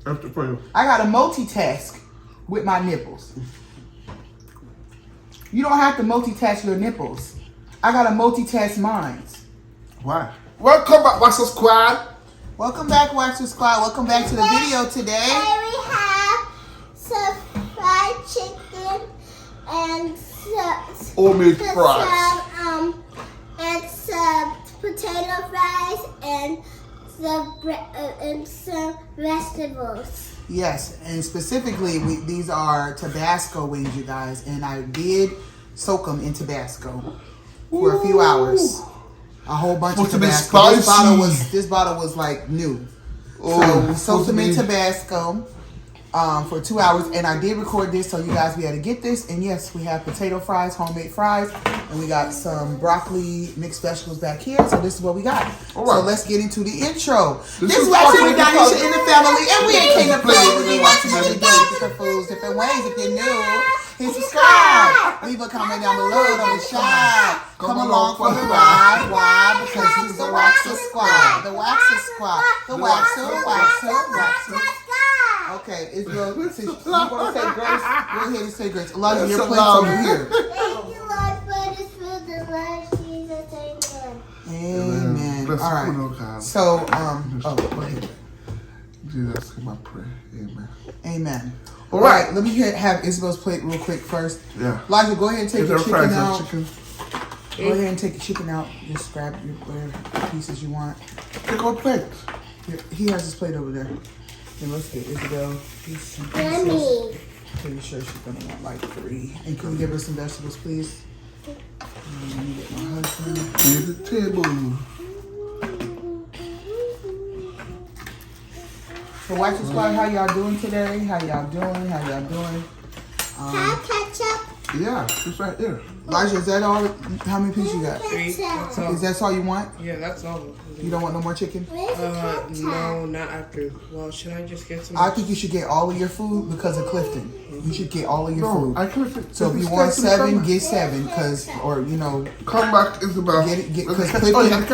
After for you. I got to multitask with my nipples. You don't have to multitask your nipples. I got to multitask mine. Why? Welcome back, Waxer Squad. Welcome back, Waxer Squad. Welcome back to the video today. Today we have some fried chicken and Homemade fries. And some potato fries and some vegetables. Yes, and specifically, these are Tabasco wings, you guys. And I did soak them in Tabasco for a few hours. A whole bunch of Tabasco. This bottle was like new. So we soaked them in Tabasco for 2 hours. And I did record this so you guys be able to get this. And yes, we have potato fries, homemade fries. And we got some broccoli mixed vegetables back here. So this is what we got. Right. So let's get into the intro. This is Waxing with Donisha in the family. And we ain't came to play. We watching every day. Different foods, different ways. If you're new, hit subscribe. Leave a comment down below. Don't be shy. Come along for the ride. Why? Because he's the Waxer Squad. The Waxer Squad. The Waxer. Okay, it's real. You want to say grace? Go ahead and say grace. A lot of your plates over here. Thank you, Lord, for this food. The Lord Jesus, amen. Amen. All right. So, go ahead. Jesus, my prayer. Amen. Amen. All right. Let me have Isabel's plate real quick first. Yeah. Elijah, go ahead and take your chicken out. Chicken? Go ahead and take the chicken out. Just grab your whatever pieces you want. Take our plate. He has his plate over there. Then let's get Isabel pieces. Yummy. Pretty sure she's gonna want like 3. And can you give her some vegetables, please? Let me get my husband. Here's the table. So Waxer Squad, how y'all doing today? How y'all doing? Ketchup. Yeah, it's right there. Elijah, is that all? How many pieces you got? 3. That's all. Is that all you want? Yeah, that's all. You don't want no more chicken? No, not after. Well, should I just get some? I think you should get all of your food because of Clifton. You should get all of your food. I Clifton. So if you want 7, get 7, because Come back, Isabel. get it because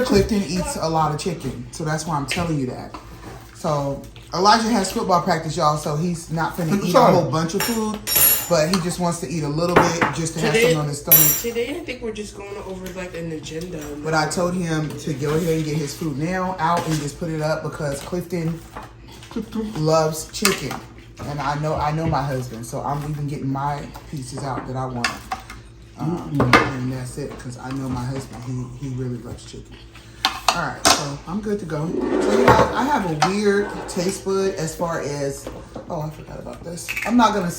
Clifton eats a lot of chicken. So that's why I'm telling you that. So Elijah has football practice, y'all. So he's not finna eat a whole bunch of food. But he just wants to eat a little bit just to have something on his stomach. Today, I think we're just going over like an agenda. But I told him to go ahead and get his food now out and just put it up because Clifton loves chicken. And I know my husband, so I'm even getting my pieces out that I want. And that's it, because I know my husband, he really loves chicken. All right, so I'm good to go. So you guys, I have a weird taste bud as far as, I forgot about this. I'm not gonna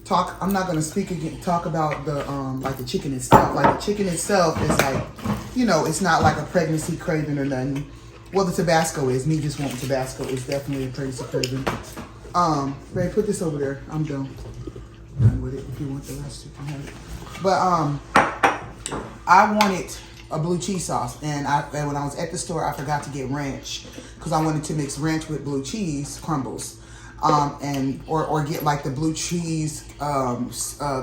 talk about the like the chicken itself. Like the chicken itself is like, it's not like a pregnancy craving or nothing. Well, the Tabasco is. Me just wanting Tabasco is definitely a pregnancy craving. Ray, put this over there. I'm done with it. If you want the rest, you can have it. But I wanted a blue cheese sauce, and when I was at the store, I forgot to get ranch because I wanted to mix ranch with blue cheese crumbles. Or get like the blue cheese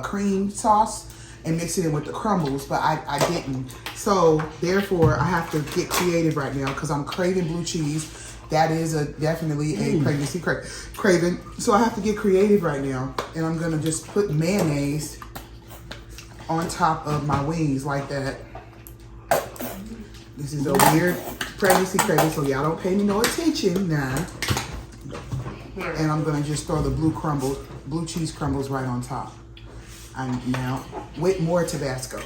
cream sauce and mix it in with the crumbles, but I didn't. So therefore, I have to get creative right now because I'm craving blue cheese. That is definitely a pregnancy craving. So I have to get creative right now, and I'm gonna just put mayonnaise on top of my wings like that. This is a weird pregnancy craving, so y'all don't pay me no attention now. And I'm gonna just throw the blue cheese crumbles right on top. Now with more Tabasco.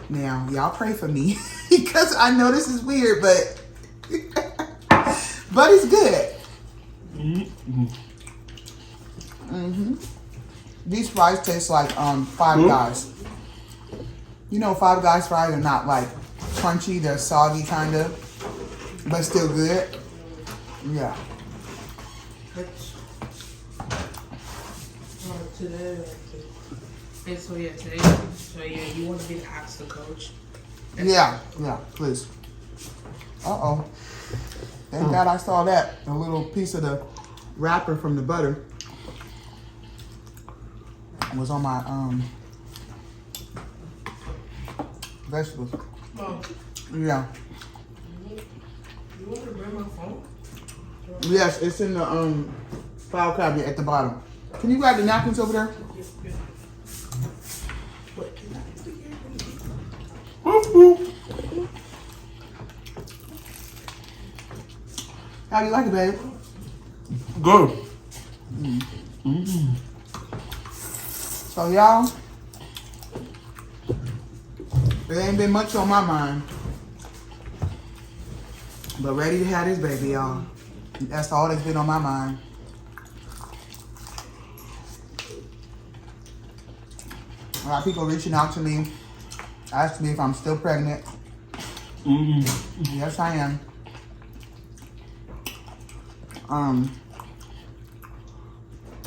Now y'all pray for me because I know this is weird, but it's good. These fries taste like Five Guys. Five Guys fries are not like crunchy; they're soggy kind of, but still good. Yeah. Today, you want me to ask the coach? Yeah, please. Thank God I saw that. A little piece of the wrapper from the butter was on my vegetables. Oh. Yeah. You want to bring my phone? Yes, it's in the file cabinet at the bottom. Can you grab the napkins over there? How do you like it, babe? Good. So y'all, there ain't been much on my mind, but ready to have this baby, y'all. That's all that's been on my mind. A lot of people reaching out to me, asking me if I'm still pregnant. Yes, I am.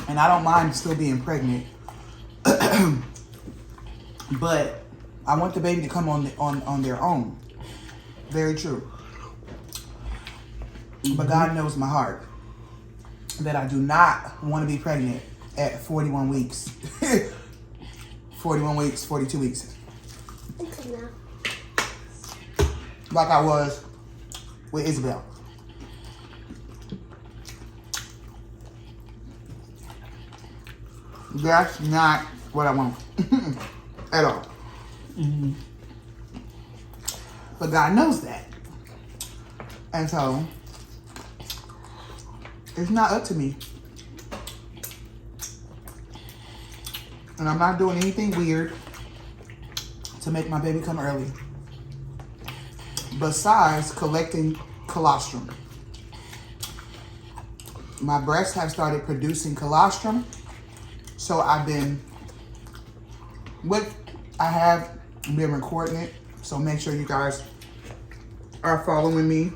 And I don't mind still being pregnant, but I want the baby to come on their own. Very true. But God knows my heart that I do not want to be pregnant at 41 weeks. 41 weeks, 42 weeks. Like I was with Isabel. That's not what I want at all. But God knows that. And so, it's not up to me. And I'm not doing anything weird to make my baby come early. Besides collecting colostrum. My breasts have started producing colostrum. So I have been recording it. So make sure you guys are following me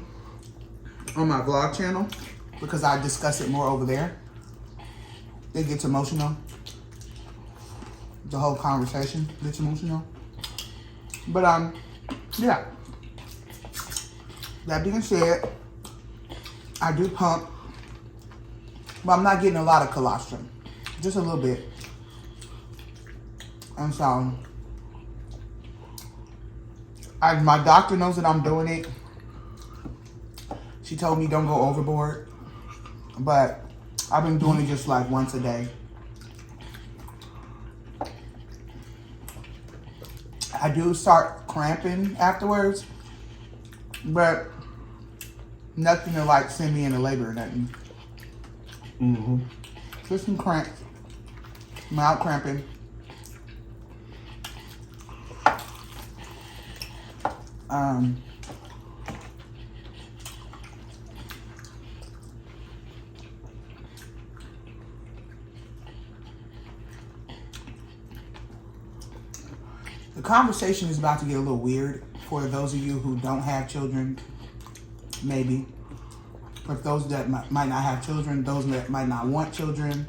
on my vlog channel because I discuss it more over there. It gets emotional. The whole conversation gets emotional. But yeah. That being said, I do pump, but I'm not getting a lot of colostrum. Just a little bit. And so, my doctor knows that I'm doing it. She told me don't go overboard. But I've been doing it just like once a day. I do start cramping afterwards. But nothing to like send me into labor or nothing. Just some cramps. Mild cramping. The conversation is about to get a little weird for those of you who don't have children, maybe. For those that might not have children, those that might not want children.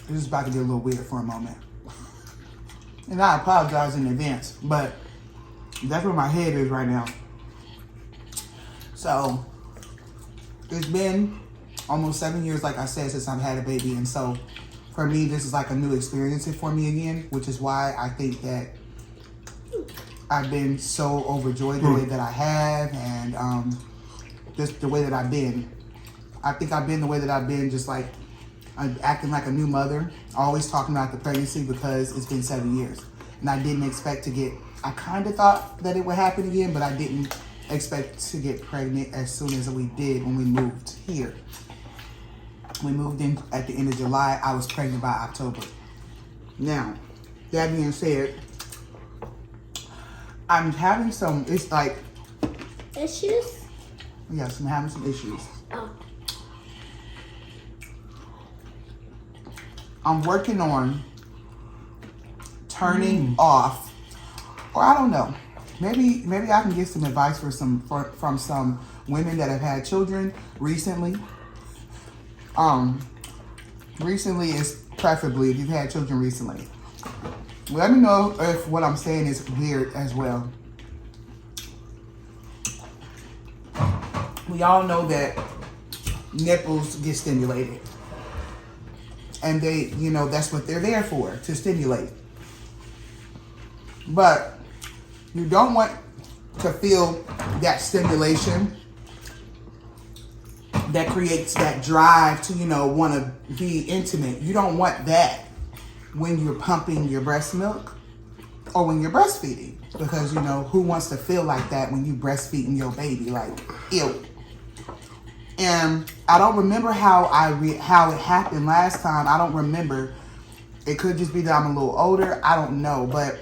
This is about to get a little weird for a moment. And I apologize in advance, but that's where my head is right now. So, it's been almost 7 years, like I said, since I've had a baby. And so, for me, this is like a new experience for me again, which is why I think that I've been so overjoyed the way that I have, and just the way that I've been. I think I've been the way that I've been, just like acting like a new mother, always talking about the pregnancy because it's been 7 years. And I didn't expect to get, I kind of thought that it would happen again, but I didn't expect to get pregnant as soon as we did when we moved here. We moved in at the end of July. I was pregnant by October. Now, that being said, I'm having some, it's like... Issues? Yes, I'm having some issues. Oh. I'm working on turning off, or I don't know. Maybe I can get some advice from some women that have had children recently. Recently is preferably if you've had children recently. Let me know if what I'm saying is weird as well. We all know that nipples get stimulated. And they, you know, that's what they're there for, to stimulate. But you don't want to feel that stimulation that creates that drive to, you know, want to be intimate. You don't want that when you're pumping your breast milk or when you're breastfeeding, because, you know, who wants to feel like that when you breastfeeding your baby? Like, ew. And I don't remember how how it happened last time. I don't remember. It could just be that I'm a little older. I don't know, but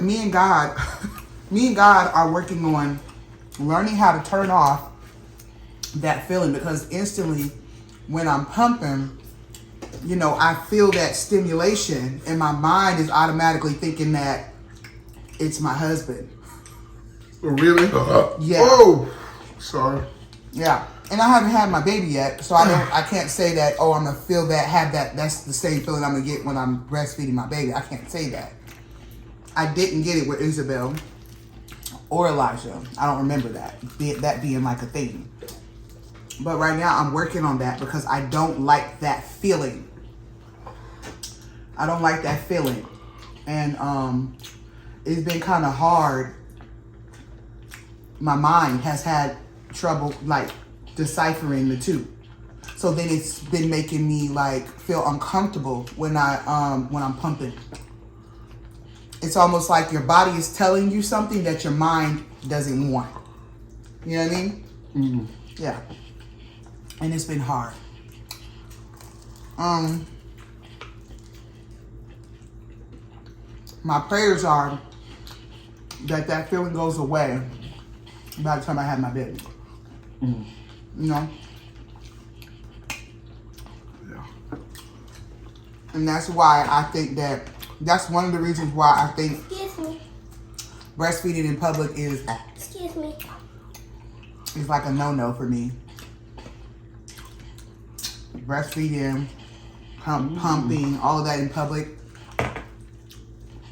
me and God are working on learning how to turn off that feeling, because instantly when I'm pumping, you know, I feel that stimulation and my mind is automatically thinking that it's my husband. Really? Yeah. Oh, sorry. Yeah. And I haven't had my baby yet, so I can't say that, oh, I'm gonna feel that, that's the same feeling I'm gonna get when I'm breastfeeding my baby. I can't say that. I didn't get it with Isabel or Elijah. I don't remember that being like a thing. But right now I'm working on that because I don't like that feeling. I don't like that feeling. And it's been kind of hard. My mind has had trouble like deciphering the two. So then it's been making me like feel uncomfortable when I'm pumping. It's almost like your body is telling you something that your mind doesn't want. You know what I mean? Mm-hmm. Yeah. And it's been hard. My prayers are that feeling goes away by the time I have my baby. Mm. You know? Yeah. And that's why I think that's one of the reasons why I think Excuse me. breastfeeding in public is Excuse me. like a no-no for me. Breastfeeding, pumping, all of that in public.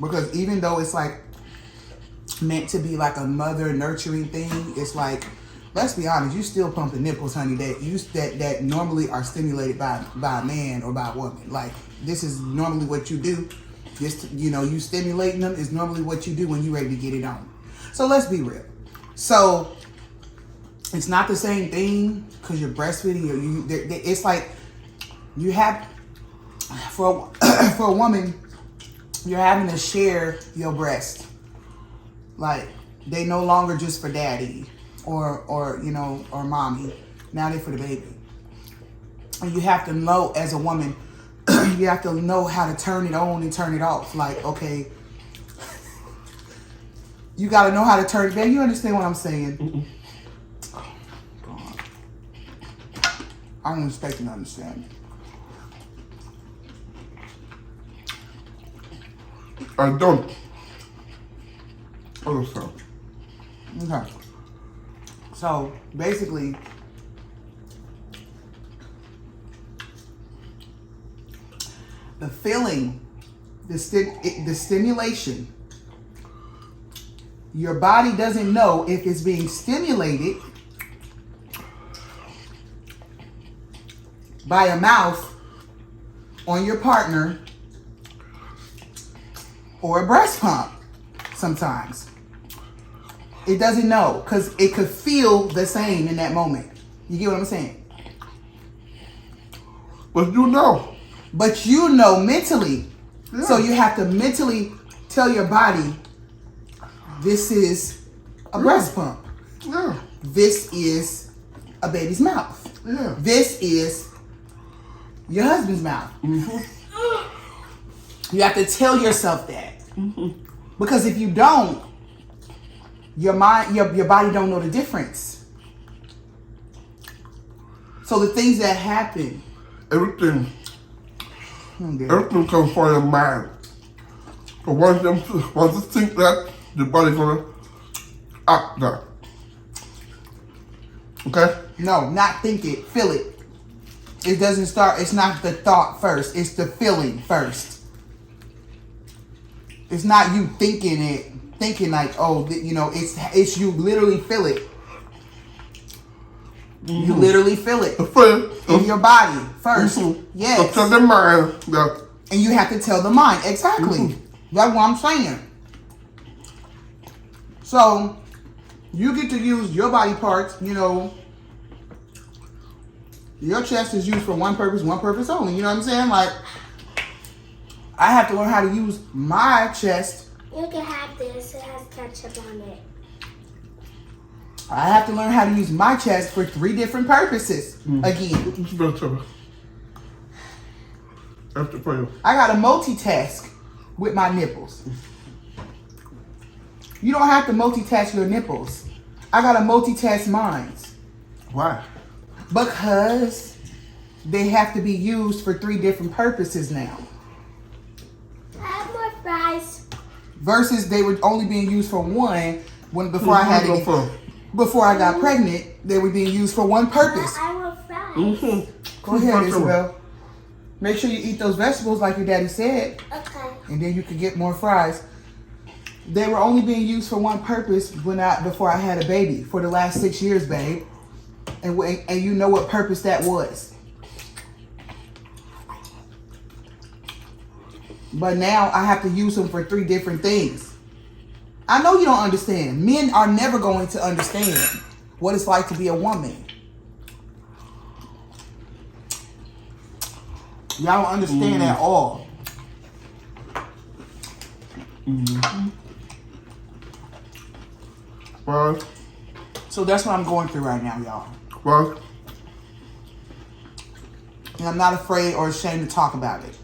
Because even though it's like meant to be like a mother nurturing thing, it's like, let's be honest, you still pumping nipples, honey, that normally are stimulated by a man or by a woman. Like, this is normally what you do. Just, you know, you stimulating them is normally what you do when you're ready to get it on. So let's be real. So it's not the same thing because you're breastfeeding. It's like you have, for a woman, you're having to share your breast. Like, they no longer just for daddy or you know, or mommy. Now they're for the baby. And you have to know, as a woman, you have to know how to turn it on and turn it off. Like, okay, you got to know how to turn it down. You understand what I'm saying? Oh, God. I don't expect you to understand. I don't understand. Okay. So, basically, the feeling, the stimulation, your body doesn't know if it's being stimulated by a mouth on your partner or a breast pump sometimes. It doesn't know because it could feel the same in that moment. You get what I'm saying? But you know. But you know mentally. Yeah. So you have to mentally tell your body, this is a breast pump. Yeah. This is a baby's mouth. Yeah. This is your husband's mouth. Mm-hmm. You have to tell yourself that. Mm-hmm. Because if you don't, your mind, your body don't know the difference. So the things that happen, Everything comes from your mind. So once you think that, the body's gonna act that. Okay? no, not think it, feel it. It doesn't start, it's not the thought first, it's the feeling first. It's not you thinking like, oh, you know, it's you literally feel it. Mm-hmm. You literally feel it in your body first. Mm-hmm. Yes. So tell the mind that. And you have to tell the mind. Exactly. Mm-hmm. That's what I'm saying. So, You get to use your body parts, you know. Your chest is used for one purpose only. You know what I'm saying? Like, I have to learn how to use my chest. You can have this. It has ketchup on it. I have to learn how to use my chest for 3 different purposes. Again. It's better. After prayer. I got to multitask with my nipples. You don't have to multitask your nipples. I got to multitask mine. Why? Because they have to be used for 3 different purposes now. I have more fries. Versus they were only being used for one when before I had to before I got pregnant, they were being used for one purpose. I want fries. Go ahead, Isabel. Make sure you eat those vegetables like your daddy said, Okay. and then you could get more fries. They were only being used for one purpose before I had a baby for the last 6 years, babe. And you know what purpose that was. But now I have to use them for 3 different things. I know you don't understand. Men are never going to understand what it's like to be a woman. Y'all don't understand at all. Well, So that's what I'm going through right now, y'all. well, And I'm not afraid or ashamed to talk about it.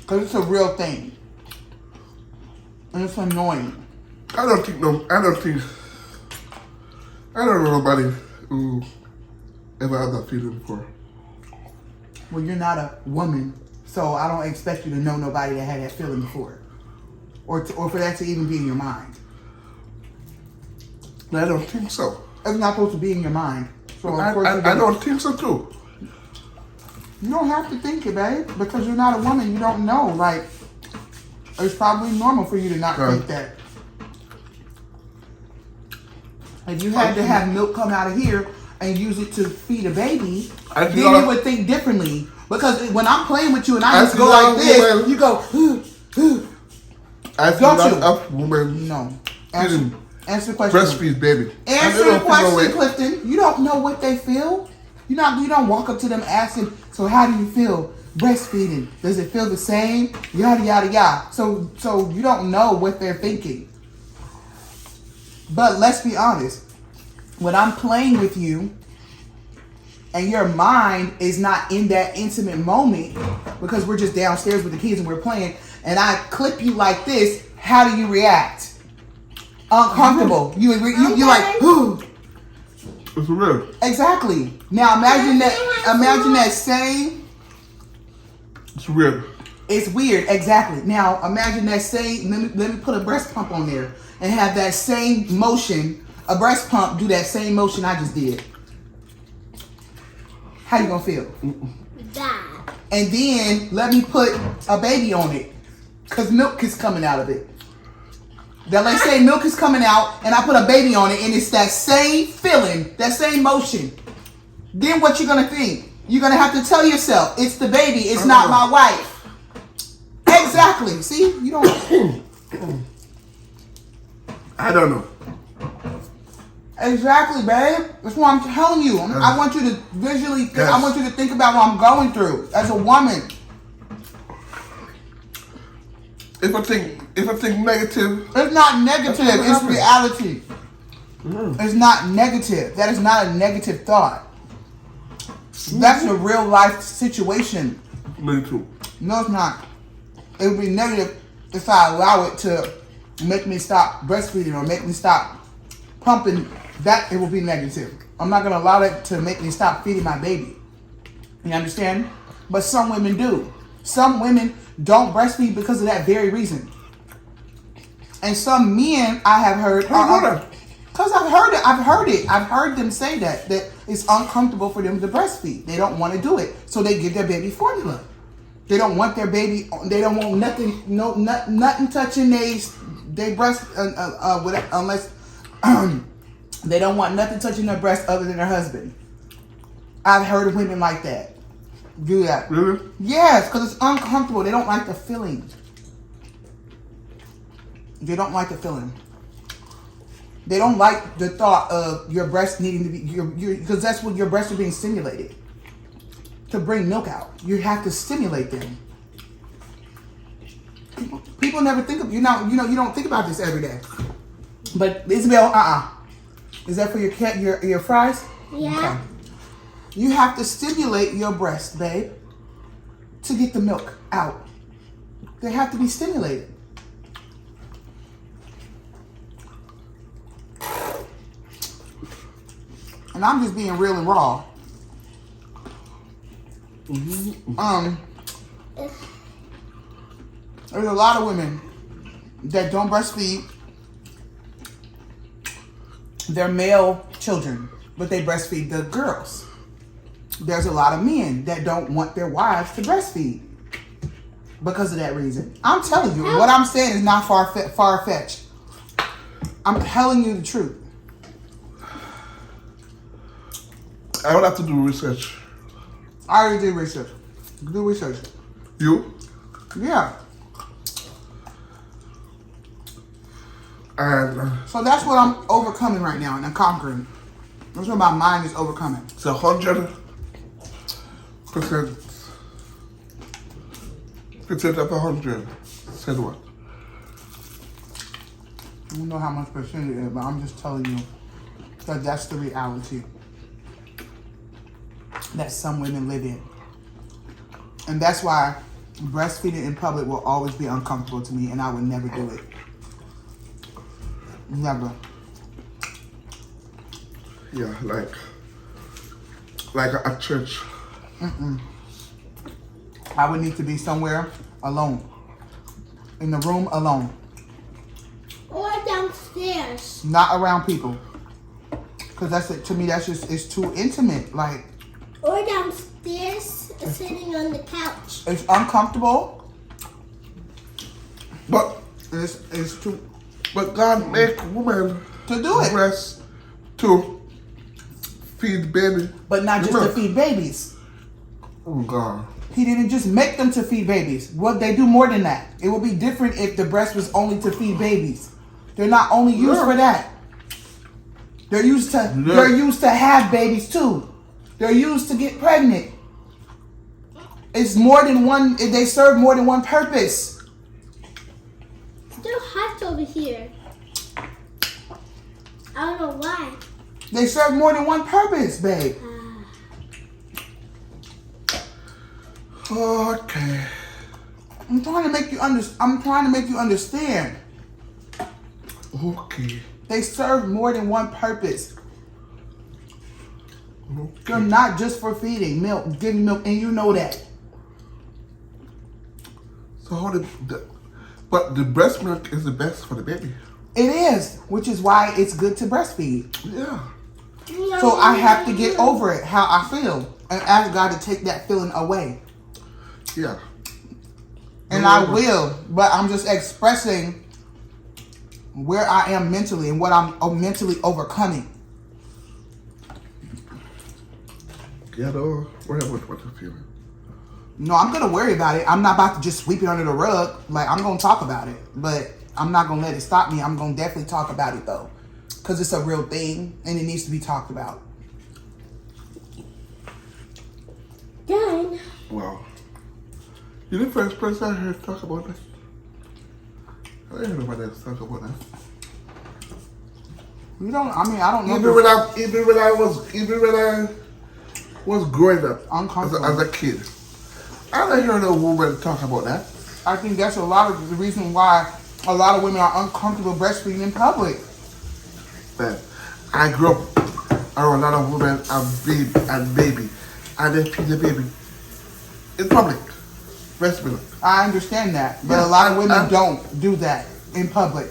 Because it's a real thing. And it's annoying. I don't know nobody who ever had that feeling before. Well, you're not a woman, so I don't expect you to know nobody that had that feeling before. Or for that to even be in your mind. I don't think so. It's not supposed to be in your mind. So I don't think so too. You don't have to think it, babe. Because you're not a woman, you don't know. Like, it's probably normal for you to not think that. If you had to have milk come out of here and use it to feed a baby, then you would think differently. Because when I'm playing with you and I just go like this, you go, I think that woman no. Answer the question. Breastfeed baby. Answer the question, Clifton. You don't know what they feel. You don't walk up to them asking, so how do you feel breastfeeding? Does it feel the same? Yada yada yada. So you don't know what they're thinking. But let's be honest. When I'm playing with you and your mind is not in that intimate moment because we're just downstairs with the kids and we're playing and I clip you like this, how do you react? Uncomfortable. You're like, ooh. It's real. Exactly. Now imagine that same. It's weird. It's weird. Exactly. Now imagine that same. Let me put a breast pump on there and have that same motion. A breast pump do that same motion I just did. How you gonna feel? Bad. And then let me put a baby on it, cause milk is coming out of it. That let's say milk is coming out and I put a baby on it and it's that same feeling, that same motion. Then what you gonna think? You're gonna have to tell yourself, it's the baby, it's not my wife. Exactly. See? You don't I don't know. Exactly, babe. That's what I'm telling you. I want you to visually think, I want you to think about what I'm going through as a woman. If I think negative, it's not negative, it's reality. It's not negative. That is not a negative thought. That's a real life situation. me too. No, it's not. It would be negative if I allow it to make me stop breastfeeding or make me stop pumping. That it will be negative. I'm not gonna allow that to make me stop feeding my baby. You understand? But some women do. Some women don't breastfeed because of that very reason. And some men I have heard because I've heard it. I've heard them say that it's uncomfortable for them to breastfeed. They don't want to do it. So they give their baby formula. They don't want their baby, they don't want nothing touching they breast unless they don't want nothing touching their breast other than their husband. I've heard of women like that. Do that. Really? Yes, because it's uncomfortable. They don't like the feeling. They don't like the feeling. They don't like the thought of your breast needing to be because that's what your breasts are being stimulated to bring milk out. You have to stimulate them. People never think of you don't think about this every day. But Isabel, is that for your fries? Yeah. Okay. You have to stimulate your breast, babe, to get the milk out. They have to be stimulated. And I'm just being real and raw. There's a lot of women that don't breastfeed their male children, but they breastfeed the girls. There's a lot of men that don't want their wives to breastfeed because of that reason. I'm telling you, what I'm saying is not far-fetched. I'm telling you the truth. I would have to do research. I already did research. Do research. You? Yeah. And So that's what I'm overcoming right now and I'm conquering. That's what my mind is overcoming. it's 100%. Percent of 100. Said what? I don't know how much percent it is, but I'm just telling you that that's the reality that some women live in. And that's why breastfeeding in public will always be uncomfortable to me and I would never do it. Never. Yeah, like at church. I would need to be somewhere alone. In the room alone. Or downstairs. Not around people. Because to me, it's too intimate. Like, Or downstairs, sitting on the couch. it's uncomfortable. But It's too God make women to do it. breast to feed baby. But not just to Milk. feed babies. Oh God. He didn't just make them to feed babies. Well, they do more than that. It would be different if the breast was only to feed babies. They're not only used for that. They're used to have babies too. They're used to get pregnant. It's more than one. They serve more than one purpose. Still hot over here. I don't know why. They serve more than one purpose, babe. Okay. I'm trying to make you understand. Okay. They serve more than one purpose. Okay. They're not just for feeding milk, giving milk, and you know that. So but the breast milk is the best for the baby. It is, which is why it's good to breastfeed. Yeah. So I have to get over it, how I feel, and ask God to take that feeling away. Yeah. And I will, but I'm just expressing where I am mentally and what I'm mentally overcoming. Yeah, don't worry about what you're feeling. No, I'm gonna worry about it. I'm not about to just sweep it under the rug. Like, I'm gonna talk about it, but I'm not gonna let it stop me. I'm gonna definitely talk about it though, because it's a real thing and it needs to be talked about. Done. Wow. You're the first person I heard talk about that. I didn't hear nobody else talk about that. You don't. I mean, I don't know. Even when I was growing up Uncomfortable. as a kid, I didn't hear no woman talk about that. I think that's a lot of the reason why a lot of women are uncomfortable breastfeeding in public. Man, I grew up around a lot of women and baby, and they feed the baby in public. Breast milk. I understand that, but Yeah, a lot of women I- don't do that in public.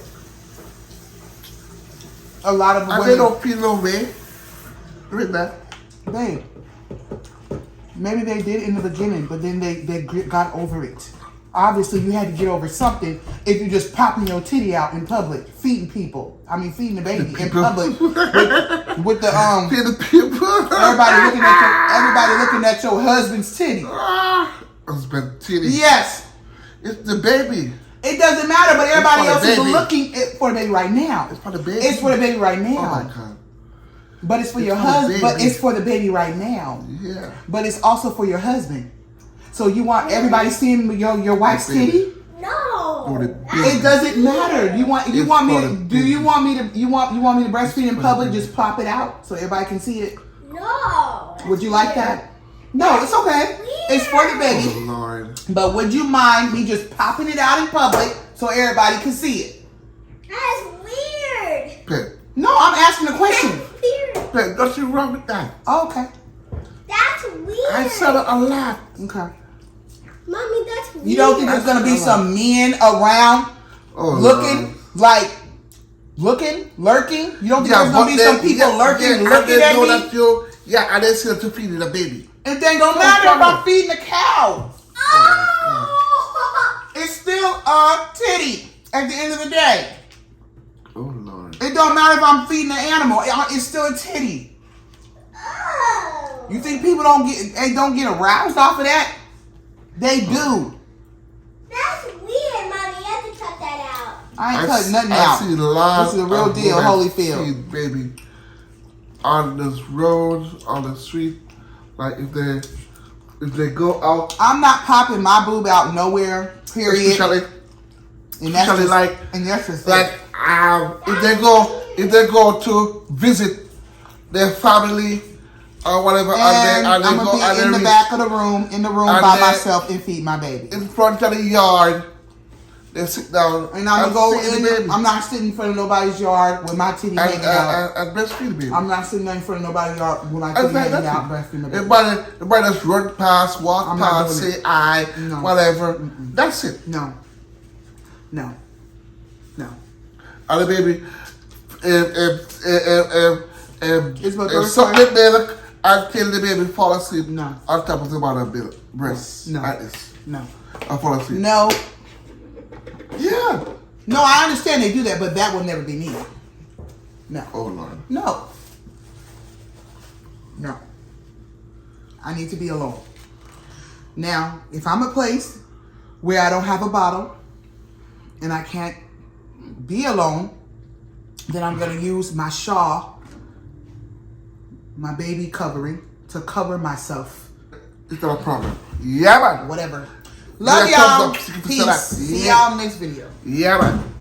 A lot of And women, they don't feel no way with that. babe, maybe they did in the beginning, but then they got over it. Obviously, you had to get over something if you're just popping your titty out in public, feeding people. I mean, feeding the baby in public with the Feed the people. everybody looking at your husband's titty. Husband titty. Yes, It's the baby. It doesn't matter, but everybody else is baby. looking for the baby right now. It's for the baby. It's for the baby right now. Oh my God. But it's for your for the husband. But baby. it's for the baby right now. Yeah. But it's also for your husband. So you want everybody seeing your wife's The baby. titty? No. For the baby. It doesn't matter. You want me for to the do you baby. want me to you want me to breastfeed in for the public? baby. Just pop it out so everybody can see it. No. Would you like that? No, it's okay. It's for the Oh baby. Lord. But would you mind me just popping it out in public so everybody can see it? That's weird. Pet. No, I'm asking a question. That's weird. Pet, nothing wrong with that. Oh, okay. That's weird. I said it a lot. Okay. Mommy, that's weird. You don't think there's gonna be some men around Oh, looking lurking? You don't think there's gonna be some people lurking, and looking they at know me? that you, yeah, and they see that you're feeding the baby. It ain't gonna matter if I'm feeding a cow. Oh. It's still a titty at the end of the day. Oh Lord. It don't matter if I'm feeding an animal. It's still a titty. Oh. You think people don't get aroused off of that? They do. That's weird, Mommy. You have to cut that out. I ain't cutting nothing I out. see lots This is the real of deal, women Holyfield. feed baby on this road, on the street. Like if they go out, I'm not popping my boob out nowhere. Period. especially And that's especially just, like and that's just like if they go to visit their family or whatever, and and they I'm go gonna and be in they the back of the room, and by they- myself and feed my baby. in front of the yard, they sit down And I'm gonna feed go the baby in. I'm not sitting in front of nobody's yard with my titty hanging out. and breastfeed the baby. I'm not sitting there in front of nobody's yard with my titty Exactly, hanging that's out, it. breastfeeding the baby. Everybody just run past, walk I'm not past, doing say aye, No. whatever. That's it. No. And the baby, It's my if first suck time. the milk until the baby fall asleep No. on top of the mother breast. No. Like this. No. I fall asleep. No. Yeah. No, I understand they do that, but that will never be me. No. Oh Lord. No. I need to be alone. Now, if I'm a place where I don't have a bottle and I can't be alone, then I'm going to use my shawl, my baby covering, to cover myself. It's not a problem. Yeah, man. Whatever. Love Yeah, y'all. thumbs up. Peace. See Yeah. y'all next video. Yeah, man.